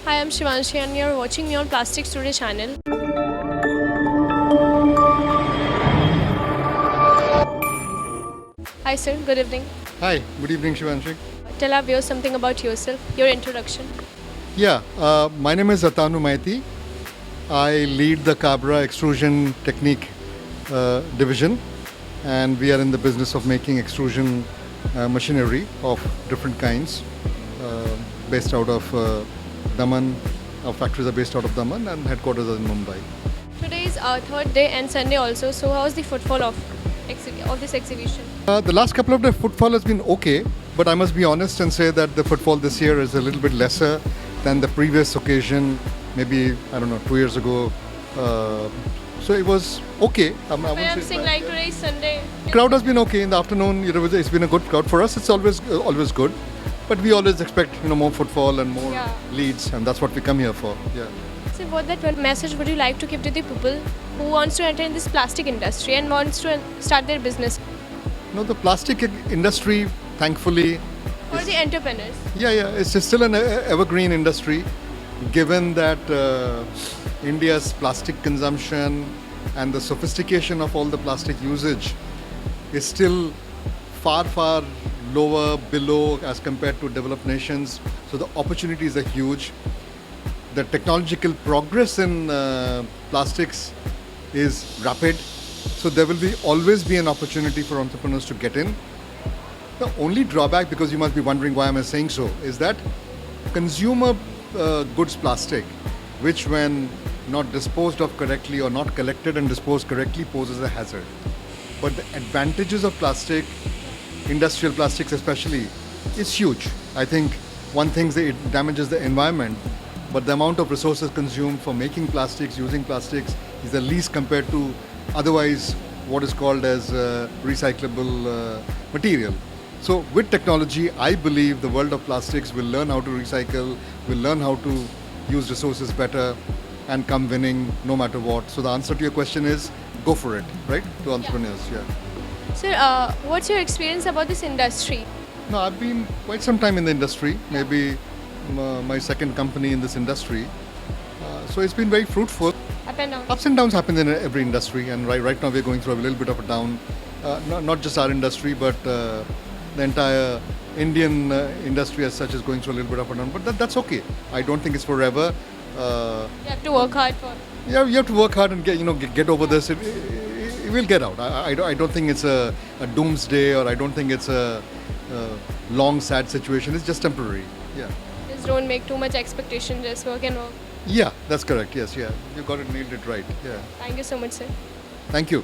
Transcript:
Hi, I'm Shivanshi and you're watching me on Plastics Today channel. Hi sir, good evening. Hi, good evening, Shivanshi. Tell our viewers something about yourself, your introduction. My name is Atanu Maiti. I lead the Cabra extrusion technique division, and we are in the business of making extrusion machinery of different kinds, based out of Daman. Our factories are based out of Daman, and headquarters are in Mumbai. Today is our third day and Sunday also, so how is the footfall of this exhibition? The last couple of days, footfall has been okay, but I must be honest and say that the footfall this year is a little bit lesser than the previous occasion, maybe, I don't know, 2 years ago. So it was okay. But I'm saying like today is Sunday. Crowd has been okay in the afternoon. It's been a good crowd for us. It's always good, but we always expect more footfall and more leads, and that's what we come here for. Yeah. So what message would you like to give to the people who wants to enter in this plastic industry and wants to start their business? The plastic industry, thankfully, Or the entrepreneurs? it's still an evergreen industry, given that India's plastic consumption and the sophistication of all the plastic usage is still far lower, below as compared to developed nations. So the opportunities are huge. The technological progress in plastics is rapid. So there will always be an opportunity for entrepreneurs to get in. The only drawback, because you must be wondering why am I saying so, is that consumer goods plastic, which when not disposed of correctly or not collected and disposed correctly, poses a hazard. But the advantages of plastic, industrial plastics especially, is huge. I think one thing is that it damages the environment, but the amount of resources consumed for making plastics, using plastics, is the least compared to otherwise what is called as recyclable material. So with technology, I believe the world of plastics will learn how to recycle, will learn how to use resources better, and come winning no matter what. So the answer to your question is go for it, right? To entrepreneurs, Sir, what's your experience about this industry? No, I've been quite some time in the industry, maybe my second company in this industry. So it's been very fruitful. Up and down? Ups and downs happen in every industry, and right now we're going through a little bit of a down. Not just our industry, but the entire Indian industry as such is going through a little bit of a down. But that's okay. I don't think it's forever. You have to work hard for it. Yeah, you have to work hard and get over this. It will get out. I don't think it's a doomsday, or I don't think it's a long sad situation. It's just temporary. Yeah. Just don't make too much expectation, just work and work. Yeah, that's correct. Yes, yeah. You got it, nailed it right. Yeah. Thank you so much, sir. Thank you.